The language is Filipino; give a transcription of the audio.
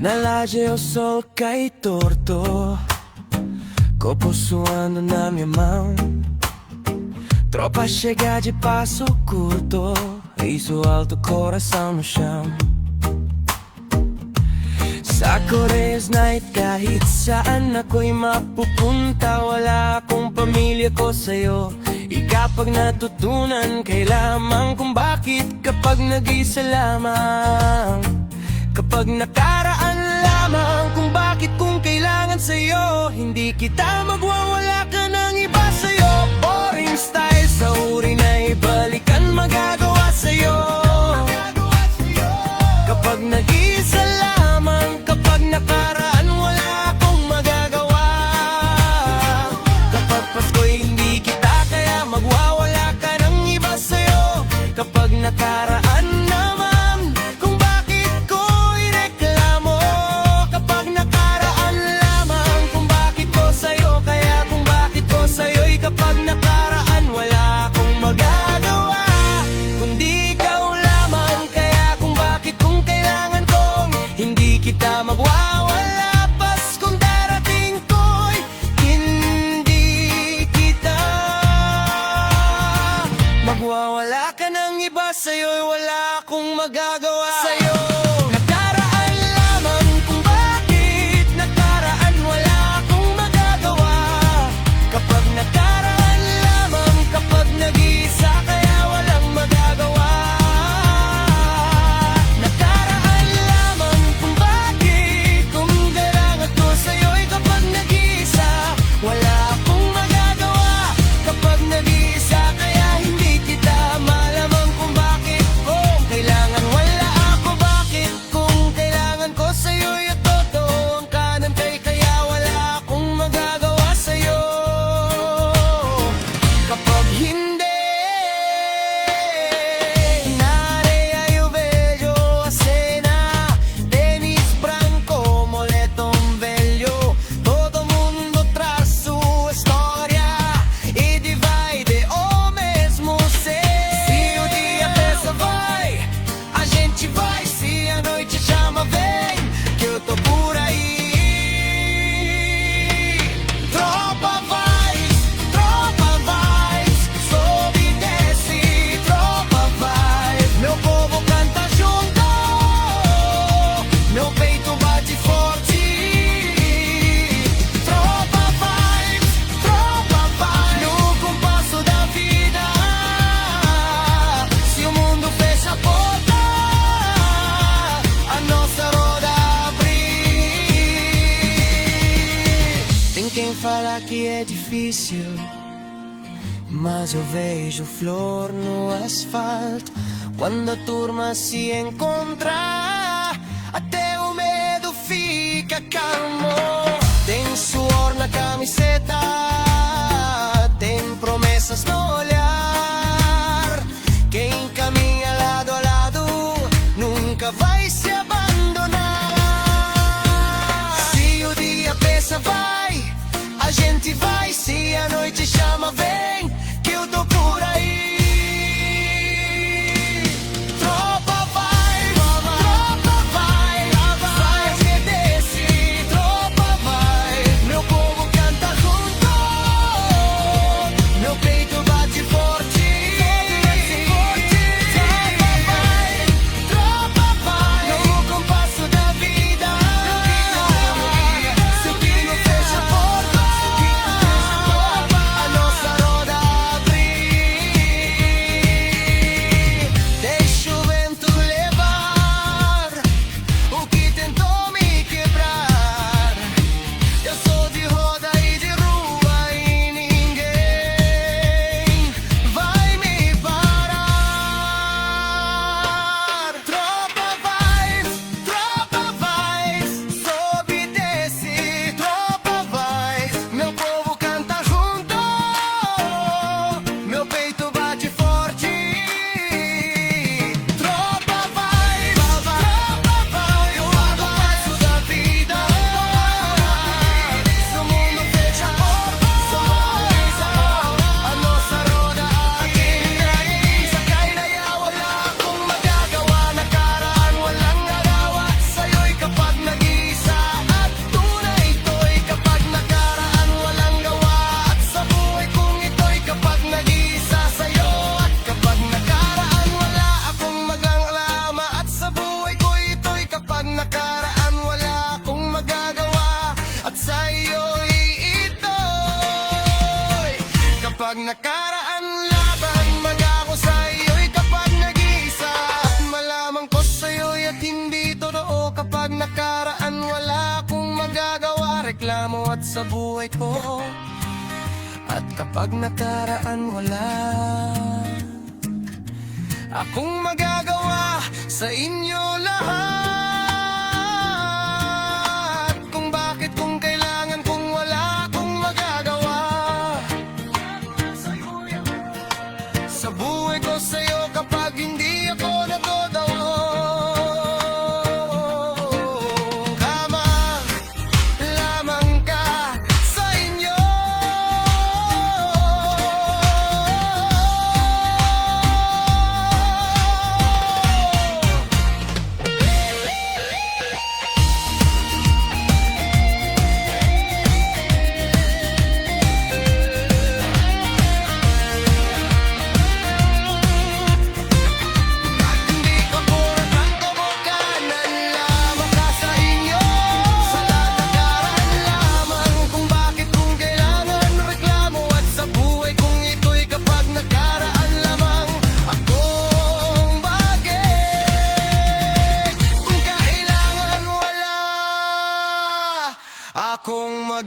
Nalaje o sol kay torto, coposuando na minha mão. Tropa chega de passo curto, riso alto, coração no chão. Sa Korea's night, kahit saan ako'y mapupunta, wala akong pamilya ko sa'yo. Ikapag natutunan, kay lamang kung bakit kapag nag-isa lamang. Kapag nakaraan lamang, kung bakit kung kailangan sa'yo. Hindi kita magwawala ka ng iba sa'yo. Boring style sa uri na ibalikan magagawa sa'yo. Kapag nag-isa lamang, kapag nakaraan wala akong magagawa. Kapag Pasko'y hindi kita kaya magwawala ka ng iba sa'yo. Kapag nakaraan naman, kung bakit ko ireklamo. Kapag nakaraan lamang, kung bakit ko sa'yo. Kaya kung bakit ko sa'yo'y kapag nakaraan wala akong magagawa. Kundi ikaw lamang, kaya kung bakit kung kailangan kong hindi kita magwawala. Paskong darating ko'y hindi kita magwawala ka ng iba sa'yo'y wala akong magagawa sa'yo. Nakaraan lamang, kung bakit nakaraan wala akong magagawa. Kapag nakaraan lamang, kapag nag-iisa kaya walang magagawa. Nakaraan lamang, kung bakit kung kailangan ko sa'yo'y kapag nag-iisa wala akong magagawa. Kapag nag-iisa kaya hindi kita malamang kung bakit kung kailangan wala ako. Bakit kung kailangan ko sa'yo'y at totoo ang kanan kay kaya wala akong magagawa sa'yo. Kapag hindi Narei eu vejo a cena de mis branco moletom velho. Todo mundo traz sua história e divide o mesmo ser. Se o dia pensa vai, a gente vai. Se a noite chama vem, que eu tô por aí. Tropa vai, sobe e desce. Tropa vai, meu povo canta junto, meu peito bate forte. Tropa vai, no compasso da vida. Se o mundo fecha a porta, a nossa roda abre. Tem quem fala que é difícil, mas eu vejo flor no asfalto. Quando a turma se encontra, até o medo fica calmo. Tem suor na camiseta, tem promessas no olhar. Quem caminha lado a lado nunca vai se abandonar. Se o dia pensa vai, a gente vai. Se a noite chama vem, que eu tô por aí. Tropa vai, e desce. Tropa vai, meu povo canta junto, meu peito bate forte. Tropa vai, no compasso da vida. Se o pino fecha a porta, a nossa roda Kapag nakaraan laban, mag-ako sa iyo'y kapag nag-iisa. At malaman ko sa'yo'y at hindi totoo. Kapag nakaraan, wala akong magagawa. Reklamo at sa buhay ko. At kapag nakaraan, wala akong magagawa sa inyo lahat. Kung bakit, kung kailangan, kung wala akong magagawa sa buhay ko sa'yo kapag hindi ako nagdodawa. Kama lamang ka sa inyo. Akong mag